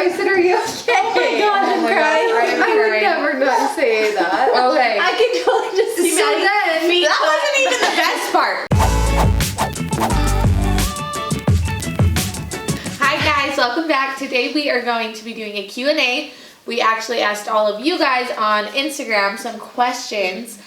I said, are you okay? Oh my God, I'm crying. I would never not say that. Okay. I can totally just see So Maddie. then, That wasn't even the best part. Hi guys, welcome back. Today we are going to be doing a Q&A. We actually asked all of you guys on Instagram some questions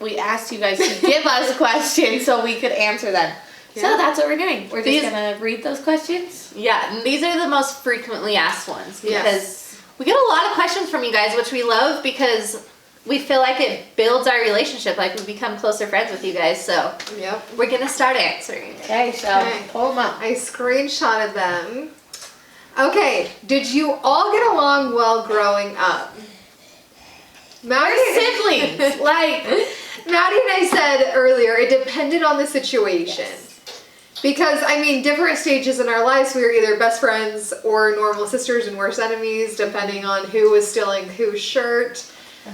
we asked you guys to give us questions so we could answer them. So that's what we're doing. We're just gonna read those questions. Yeah, and these are the most frequently asked ones because Yes. we get a lot of questions from you guys, which we love because we feel like it builds our relationship. Like we become closer friends with you guys. So Yep. we're gonna start answering. Okay, so pull them up. I screenshotted them. Okay, did you all get along well growing up? Maddie, Siblings, like Maddie and I said earlier, it depended on the situation. Because, I mean, different stages in our lives, we were either best friends or normal sisters and worst enemies, depending on who was stealing whose shirt.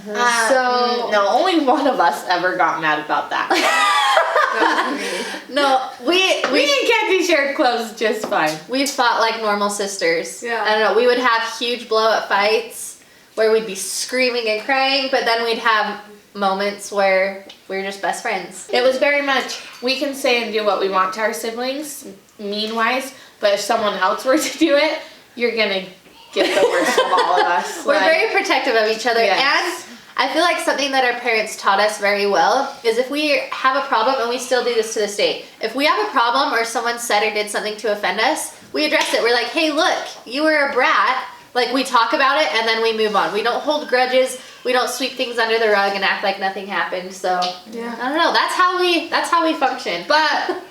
no, only one of us ever got mad about that. That was me. No, We and Kenzie shared clothes just fine. we fought like normal sisters. Yeah. I don't know. We would have huge blow up fights where we'd be screaming and crying, but then we'd have moments where we were just best friends. It was very much, we can say and do what we want to our siblings, mean-wise, but if someone else were to do it, you're gonna get the worst of all of us. We're Like, very protective of each other. Yes. And I feel like something that our parents taught us very well is if we have a problem, and we still do this to this day, if we have a problem or someone said or did something to offend us, we address it. We're like, hey, look, you were a brat. Like, we talk about it and then we move on. We don't hold grudges. We don't sweep things under the rug and act like nothing happened. So, Yeah. I don't know. That's how we function. but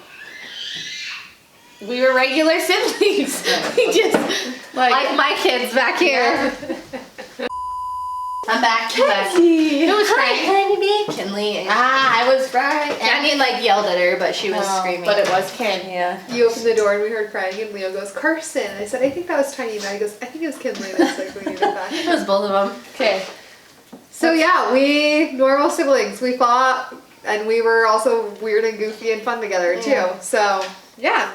we were regular siblings. We just, Like my kids back here. I'm back. I'm back. it was Hi, great. honey. Kinley. I was right. Annie like yelled at her, but she was screaming. But it was Ken. Yeah. You opened the door and we heard crying, and Leo goes, Carson. I said, I think that was Tiny. And Maddie goes, I think it was Kinley. And I was like, we need it back. It was both of them. Okay. So yeah, we normal siblings. We fought, and we were also weird and goofy and fun together too. Yeah. So yeah.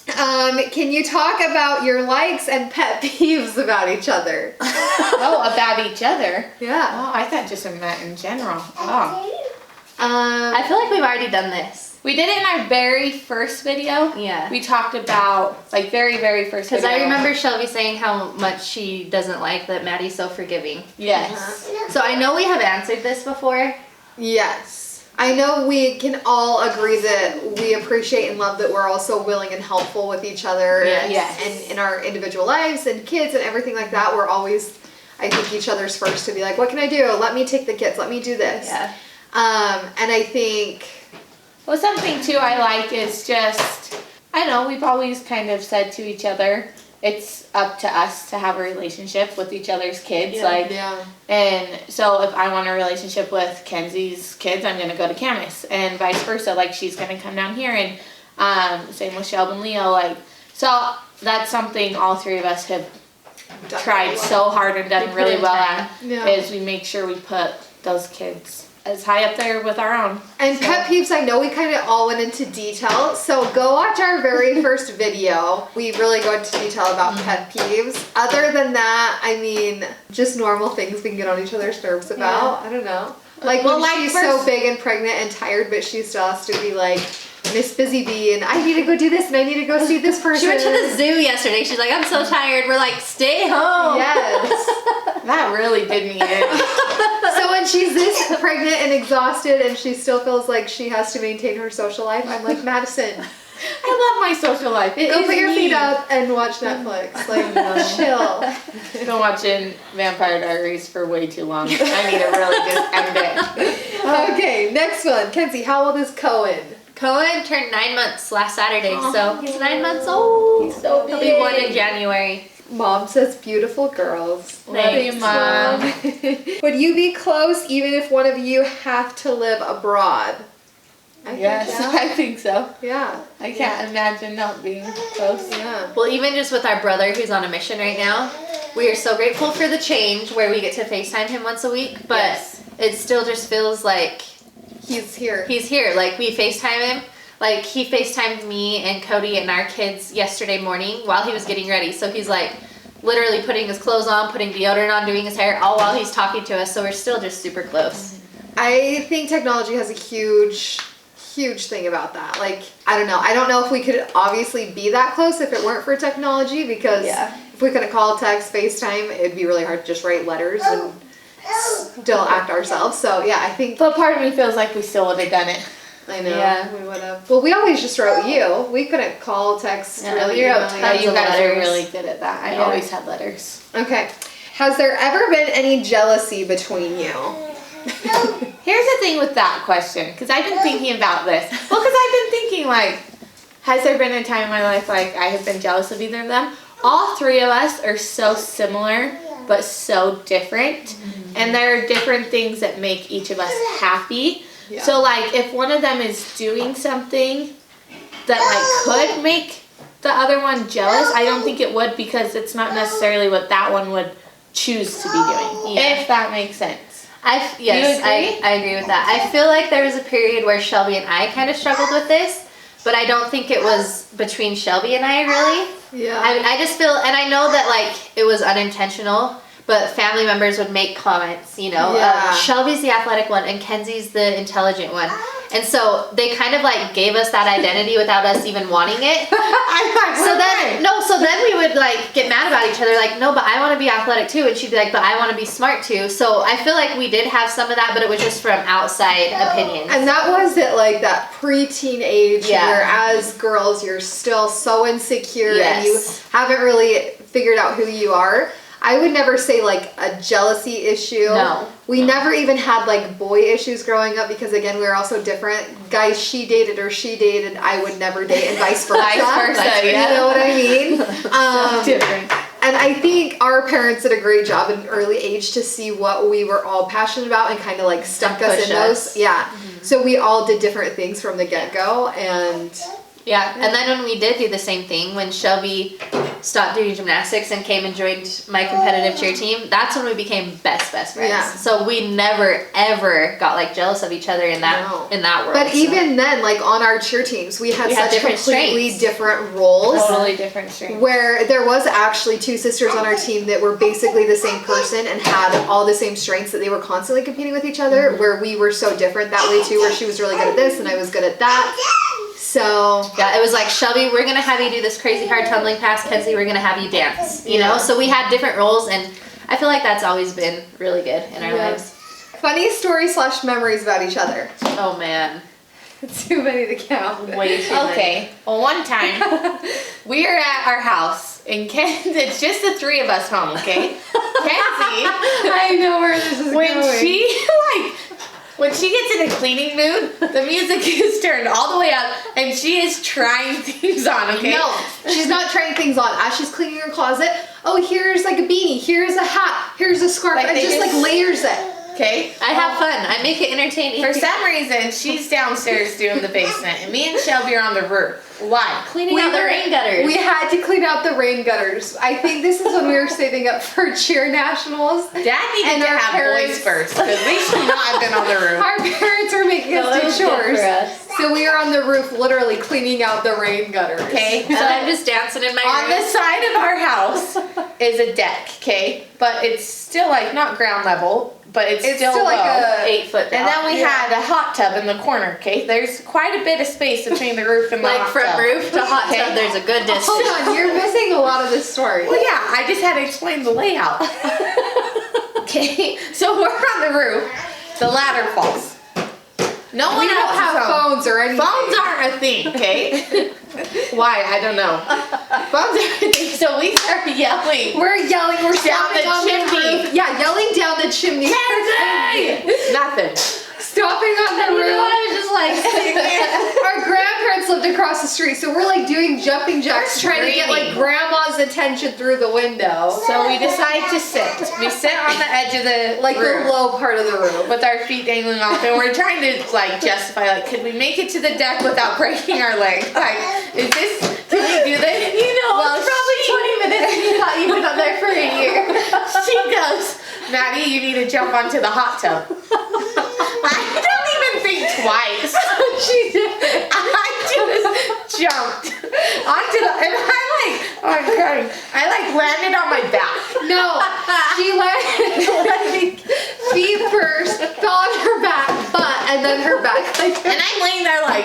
Can you talk about your likes and pet peeves about each other? Oh, about each other. Yeah. Oh, I thought just meant in general. Oh. I feel like we've already done this. We did it in our very first video. Yeah. We talked about, like, very first Because video. I remember Shelby saying how much she doesn't like that Maddie's so forgiving. Yes. So I know we have answered this before. Yes. I know we can all agree that we appreciate and love that we're also willing and helpful with each other Yes. and in our individual lives and kids and everything like that. We're always, I think, each other's first to be like, what can I do? Let me take the kids. Let me do this. Yeah. And I think, Well, something too I like is just, I don't know, we've always kind of said to each other, it's up to us to have a relationship with each other's kids. yeah. And so if I want a relationship with Kenzie's kids, I'm going to go to Camus, and vice versa. Like, she's going to come down here, and same with Shelby and Leo. Like, so that's something all three of us have Done tried really well. so hard and done We really put in well time. at, Yeah. is we make sure we put those kids as high up there with our own. And So- pet peeves, I know we kind of all went into detail, so go watch our very first video. We really go into detail about pet peeves. Other than that, I mean, just normal things we can get on each other's nerves about. I don't know. Like Well, when like she's first- so big and pregnant and tired, but she still has to be like Miss Busy Bee, and I need to go do this, and I need to go see this person. She went to the zoo yesterday. She's like, I'm so tired. We're like, stay home. Yes. That really did me in. So when she's this pregnant and exhausted and she still feels like she has to maintain her social life, I'm like, Madison, I love my social life. It go is put your me. feet up and watch Netflix. Like, chill. Been watching Vampire Diaries for way too long. I need to really just end it. Okay, next one. Kenzie, how old is Cohen? Cohen turned 9 months last Saturday, so he's 9 months old. He's so He'll be 1 in big. January. Mom says beautiful girls. Love you, Mom. Would you be close even if one of you have to live abroad? I think Yes, yeah. I think so. Yeah. I can't imagine not being close. Yeah. Well, even just with our brother who's on a mission right now, we are so grateful for the change where we get to FaceTime him once a week, but Yes. it still just feels like He's here. he's here. Like, we FaceTime him. Like, he FaceTimed me and Cody and our kids yesterday morning while he was getting ready. So he's like, literally putting his clothes on, putting deodorant on, doing his hair, all while he's talking to us. So we're still just super close. I think technology has a huge thing about that. Like, I don't know. I don't know if we could obviously be that close if it weren't for technology, because if we couldn't call, text, FaceTime, it'd be really hard to just write letters and still act ourselves. So yeah, I think. But part of me feels like we still would have done it. I know. Yeah. We would have. Well, we always just wrote you. We couldn't call, text, Yeah, really. we wrote email tons you. You guys are letters. really good at that. I always had letters. Okay. Has there ever been any jealousy between you? Here's the thing with that question, because I've been thinking about this. Well, because I've been thinking, like, has there been a time in my life, like, I have been jealous of either of them? All three of us are so similar, but so different. And there are different things that make each of us happy. Yeah. So, like, if one of them is doing something that, like, could make the other one jealous, I don't think it would, because it's not necessarily what that one would choose to be doing. Yeah. If that makes sense. Yes, you agree? I agree with that. I feel like there was a period where Shelby and I kind of struggled with this, but I don't think it was between Shelby and I, really. Yeah. I just feel, and I know that, like, it was unintentional, but family members would make comments, you know. Yeah. Shelby's the athletic one and Kenzie's the intelligent one. And so they kind of, like, gave us that identity without us even wanting it. So then we would, like, get mad about each other, like, no, but I want to be athletic too. And she'd be like, but I want to be smart too. So I feel like we did have some of that, but it was just from outside opinions. And that was at like that preteen age Yeah. where as girls you're still so insecure and you Yes. haven't really figured out who you are. I would never say like a jealousy issue. No. We never even had like boy issues growing up, because again, we were all so different. Guys she dated or she dated, I would never date, and vice versa. Vice versa, You yeah. know what I mean? Different. And I think our parents did a great job at an early age to see what we were all passionate about and kind of like stuck us push in us. those. Yeah. So we all did different things from the get-go, and Yeah, and then when we did do the same thing, when Shelby stopped doing gymnastics and came and joined my competitive cheer team, that's when we became best friends. Yeah. So we never ever got like jealous of each other in that No. world. but so. even then, like on our cheer teams, we had We had such different completely strengths. different roles. Totally different strengths. Where there was actually two sisters on our team that were basically the same person and had all the same strengths, that they were constantly competing with each other, where we were so different that way too, where she was really good at this and I was good at that. So yeah, it was like, Shelby, we're gonna have you do this crazy hard tumbling pass. Kenzie, we're gonna have you dance. You know, so we had different roles, and I feel like that's always been really good in our lives. funny stories / memories about each other. Oh man, Too many to count. way too many. Okay. Well, one time we are at our house and it's just the three of us home. Okay. Kenzie, I know where this is when going. when she gets in a cleaning mood, the music is turned all the way up and she is trying things on. Okay. No, she's not trying things on. As she's cleaning her closet, oh, here's like a beanie, here's a hat, here's a scarf, Like and they just like just- layers it. Okay. I have fun. I make it entertaining. For some reason, she's downstairs doing the basement, and me and Shelby are on the roof. Why? cleaning out the rain gutters. We had to clean out the rain gutters. I think this is when we were saving up for cheer nationals. Dad needed And to our have parents- boys first, because we should not have been on the roof. Our parents were making No, us it do was good chores. for us. So we were on the roof literally cleaning out the rain gutters. Okay. And I'm just dancing in my On room. the side of our house is a deck, okay? But it's still like not ground level, but it's still low. like a 8 foot down. And then we had a hot tub in the corner, okay? There's quite a bit of space between the roof and the like hot from tub. roof to hot Okay. tub, there's a good distance. Hold on, you're missing a lot of this story. Well, yeah, I just had to explain the layout. Okay, so we're on the roof. The ladder falls. No one We don't else is have home. phones or anything. Phones aren't a thing, okay? Why? I don't know. Phones aren't a thing, so we start yelling. We're yelling, we're Down stomping the on chimney. the roof. Yeah, yelling down the chimney. Nothing. Stomping on the roof. I was just like sitting there. Our grandparents lived across the street, so we're like doing jumping jacks, trying to get like Screaming. grandma's attention through the window. So we decide to sit. We sit on the edge of the Like roof the low part of the room. with our feet dangling off, and we're trying to like justify, like, could we make it to the deck without breaking our leg? Like, can we do this? You know, Well, it's probably 20 minutes and you thought you'd been up there for a year. She goes, Maddie, you need to jump onto the hot tub. I don't even think twice. She did. I just jumped onto the, and I like I'm crying. I like landed on my back. No, she landed feet first, fell on her back, butt, and then her back. And I'm laying there like,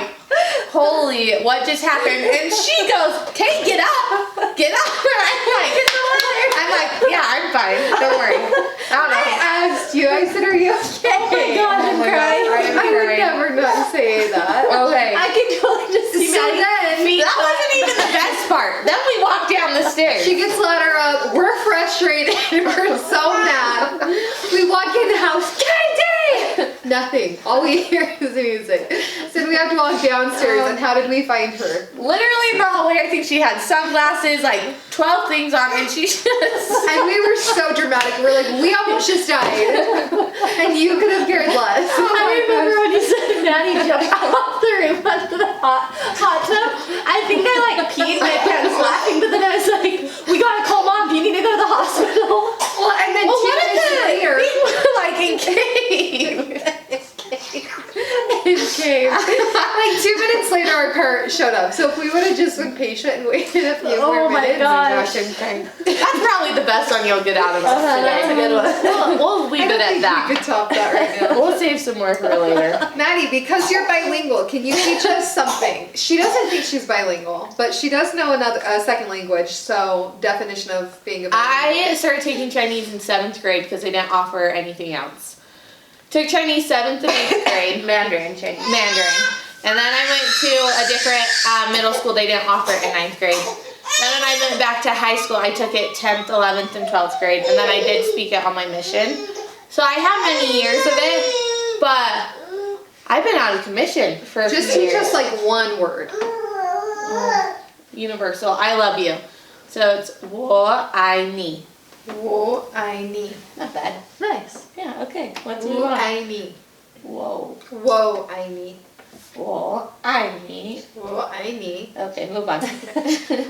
holy, what just happened? And she goes, "Okay, get up, get up." And I'm like, yeah, I'm fine. Don't worry. I don't know. I asked you. I said, "Are you okay?" Oh my God, I'm crying. I would never not say that. Okay. I can totally just see So Maddie. then- That wasn't even the best part. Then we walked down the stairs. She gets ladder up. We're frustrated. We're so mad. We walk in the house. Katie! Nothing. All we hear is music. So we have to walk downstairs. And how did we find her? Literally in the hallway, I think she had sunglasses, like 12 things on, and she just. And we were so dramatic. We're like, we almost just died. And you could have cared less. I remember when you said Maddie jumped off the roof onto the hot tub. I think I like peed my pants laughing, but then I was like, "We gotta call mom. Do you need to go to the hospital?" Well, and then 2 minutes later, like in cave. came. Like 2 minutes later, our car showed up. So if we would have just been patient and waited a few more Oh my minutes, gosh. That's probably the best one you'll get out of us That's a today. good one. We'll leave I it don't at think that. we could top that right now. We'll save some more for later. Maddie, because you're bilingual, can you teach us something? She doesn't think she's bilingual, but she does know a second language. So definition of being a bilingual. I started taking Chinese in 7th grade because they didn't offer anything else. Took Chinese 7th and 8th grade. Mandarin Chinese. Mandarin. And then I went to a different middle school. They didn't offer it in 9th grade. Then when I went back to high school, I took it 10th, 11th, and 12th grade. And then I did speak it on my mission. So I have many years of it, but I've been out of commission for a Just few teach years. us like one word. Universal. I love you. So it's 我爱你. 我爱你. Not bad. Nice. Yeah, okay. Let's move 我 on. 爱你. Whoa. 我爱你. 我爱你. 我爱你. Okay, move on.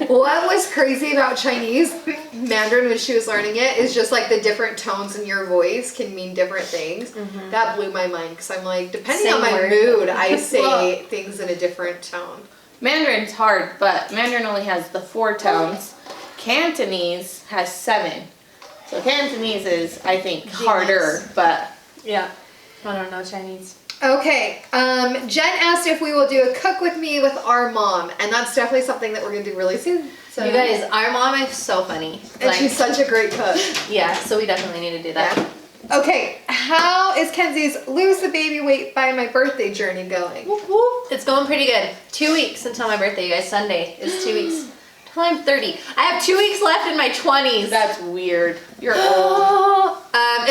What was crazy about Chinese Mandarin when she was learning it is just like the different tones in your voice can mean different things. That blew my mind because I'm like, depending Same on my word. mood, I say things in a different tone. Mandarin's hard, but Mandarin only has the 4 tones. Cantonese has 7. So Cantonese is, I think, harder, but Yeah. I don't know Chinese. Okay, Jen asked if we will do a cook with me with our mom, and that's definitely something that we're gonna do really soon. So You guys, our mom is so funny. and she's such a great cook. Yeah, so we definitely need to do that. Yeah. Okay, how is Kenzie's lose the baby weight by my birthday journey going? Whoop, whoop. It's going pretty good. 2 weeks until my birthday, you guys. Sunday is 2 weeks. Till I'm 30. I have 2 weeks left in my 20s. that's weird. You're old.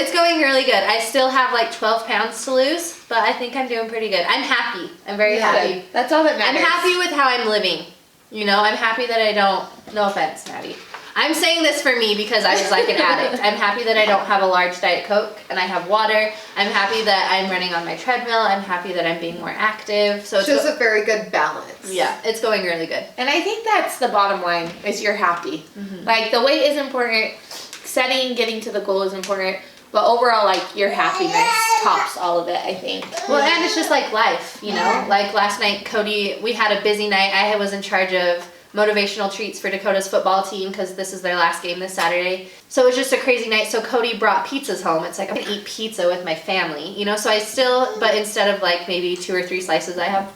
It's going really good. I still have like 12 pounds to lose, but I think I'm doing pretty good. I'm happy. I'm very happy. That's all that I'm matters. happy with how I'm living. You know, I'm happy that I don't, no offense, Maddie. I'm saying this for me because I was like an addict. I'm happy that I don't have a large Diet Coke and I have water. I'm happy that I'm running on my treadmill. I'm happy that I'm being more active. So it's Shows a very good balance. yeah, it's going really good. And I think that's the bottom line, is you're happy. Like, the weight is important, setting, getting to the goal is important, but overall, like, your happiness tops all of it, I think. Well, and it's just like life, you know? Like last night, Cody, we had a busy night. I was in charge of motivational treats for Dakota's football team because this is their last game this Saturday. So it was just a crazy night. So Cody brought pizzas home. It's like, I'm gonna eat pizza with my family, you know? So I still, but instead of like maybe 2 or 3 slices, I have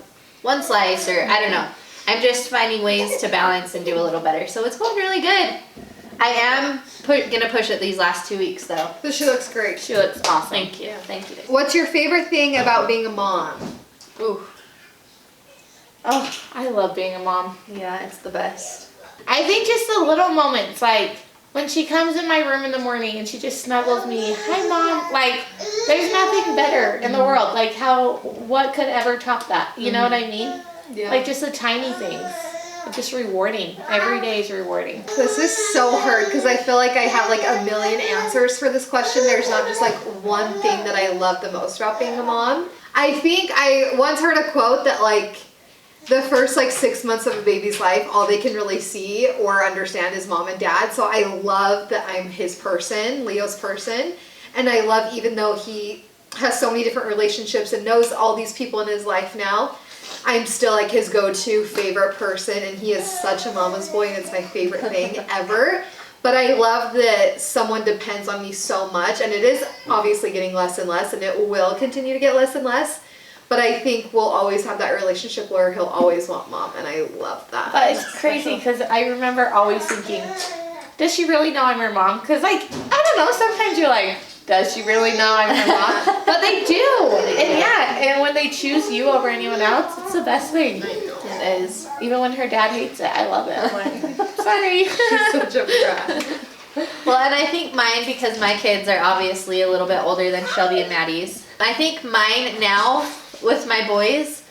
1 slice, or I don't know. I'm just finding ways to balance and do a little better. So it's going really good. I am gonna push it these last 2 weeks though. So she looks great. She looks awesome. Thank you. Thank you. What's your favorite thing about being a mom? Ooh, Oh, I love being a mom. yeah, it's the best. I think just the little moments, like when she comes in my room in the morning and she just snuggles me, "Hi, Mom." Like, there's nothing better in the world. Like, what could ever top that? You know what I mean? Yeah. Like, just the tiny things. It's just rewarding. Every day is rewarding. This is so hard because I feel like I have like a million answers for this question. There's not just like one thing that I love the most about being a mom. I think I once heard a quote that like the first like 6 months of a baby's life, all they can really see or understand is mom and dad. So I love that I'm his person, Leo's person. And I love, even though he has so many different relationships and knows all these people in his life now, I'm still like his go-to favorite person, and he is such a mama's boy, and it's my favorite thing ever. But I love that someone depends on me so much, and it is obviously getting less and less, and it will continue to get less and less. But I think we'll always have that relationship where he'll always want mom, and I love that. But it's crazy because I remember always thinking, does she really know I'm her mom? Because, like, I don't know, sometimes you're like, does she really know I'm her mom? But they do. And yeah, and when they choose you over anyone else, it's the best thing. It is. Even when her dad hates it, I love it. I'm like, sorry. She's such a brat. Well, and I think mine, because my kids are obviously a little bit older than Shelby and Maddie's, I think mine now with my boys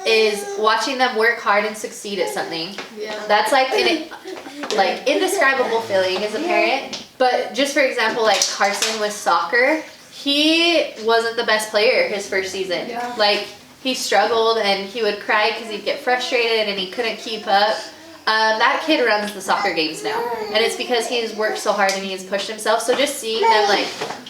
is watching them work hard and succeed at something. Yeah. That's like an indescribable feeling as a parent. But just for example, like Carson with soccer, he wasn't the best player his first season. Yeah. Like he struggled and he would cry because he'd get frustrated and he couldn't keep up. That kid runs the soccer games now, and it's because he's worked so hard and he's pushed himself. So just seeing them like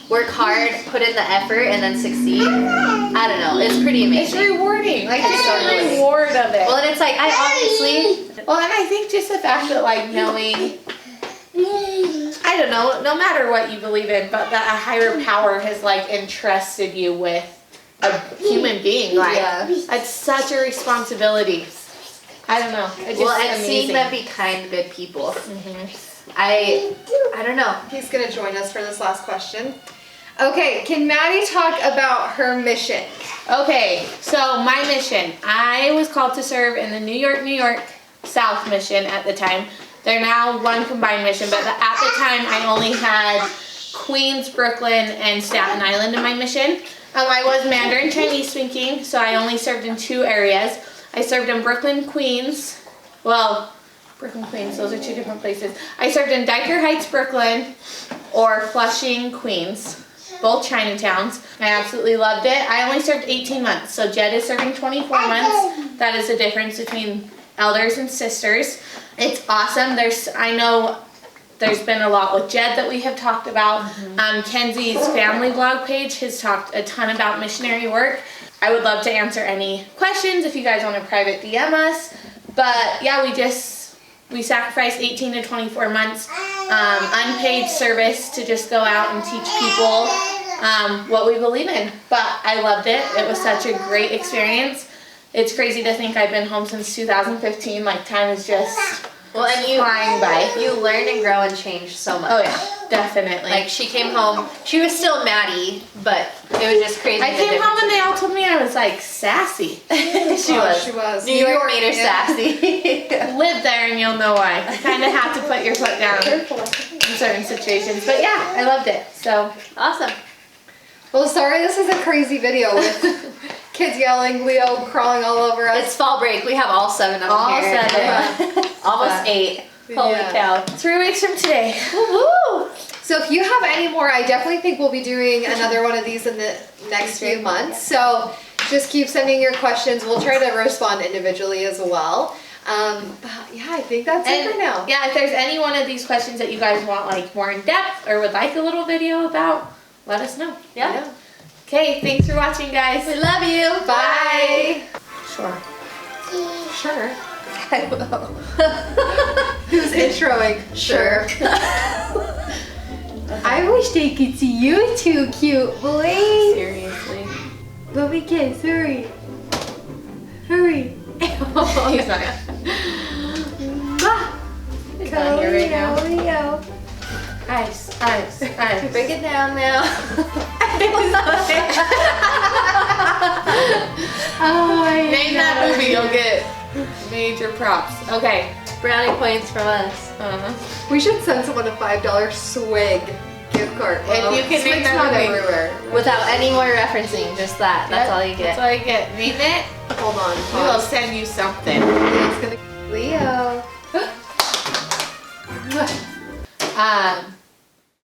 work hard, put in the effort, and then succeed, I don't know, it's pretty It's amazing. rewarding. Like, it's so the rewarding. reward of it. Well, and it's like I obviously, Well, and I think just the fact that, like, knowing, I don't know, no matter what you believe in, but that a higher power has, like, entrusted you with a human being. Like, Yeah. it's such a responsibility. I don't know. It's just well, and amazing. seeing them be kind, good people. Mhm. I don't know. He's gonna join us for this last question. Okay, can Maddie talk about her mission? Okay, so my mission. I was called to serve in the New York South mission at the time. They're now one combined mission, but at the time I only had Queens, Brooklyn, and Staten Island in my mission. I was Mandarin Chinese speaking, so I only served in 2 areas. I served in Brooklyn, Queens. Well, Brooklyn, Queens, those are 2 different places. I served in Dyker Heights, Brooklyn, or Flushing, Queens. Both Chinatowns. I absolutely loved it. I only served 18 months, so Jed is serving 24 months. That is the difference between elders and sisters. It's awesome. I know there's been a lot with Jed that we have talked about. Kenzie's family blog page has talked a ton about missionary work. I would love to answer any questions if you guys want to private DM us. But yeah, we sacrificed 18 to 24 months unpaid service to just go out and teach people what we believe in. But I loved it. It was such a great experience. It's crazy to think I've been home since 2015. Like, time is just flying by. You learn and grow and change so much. Oh yeah, definitely. Like she came home, she was still Maddie, but it was just crazy. I the came home difference. and they all told me I was like sassy. She was. She was. New York made her yeah. sassy. Live there and you'll know why. You kind of have to put your foot down in certain situations. But yeah, I loved it. So Awesome. Well, sorry, this is a crazy video with kids yelling, Leo crawling all over us. It's fall break. We have all 7 of them all here. 7. Almost 8. Holy Yeah. cow. 3 weeks from today. Woo! So if you have any more, I definitely think we'll be doing another one of these in the next few months. So just keep sending your questions. We'll try to respond individually as well. But yeah, I think that's it for now. Yeah, if there's any one of these questions that you guys want like more in depth or would like a little video about, let us know. Yeah. Okay, thanks for watching, guys. We love you. Bye. Sure. Sure. I will. Who's introing? Sure. I wish they could see you two cute boys. Seriously. But we can't. Hurry. Hurry. He's not. He's not here right now. Leo. Ice. Break it down now. Oh, I Name that movie, you'll get major props. Okay. Brownie points from us. We should send someone a $5 swig gift card. If you can name Swig's that not movie. everywhere. Without any more referencing, just that. That's Yep, all you get. That's all you get. Name it. Hold on. We will Pause. send you something. It's gonna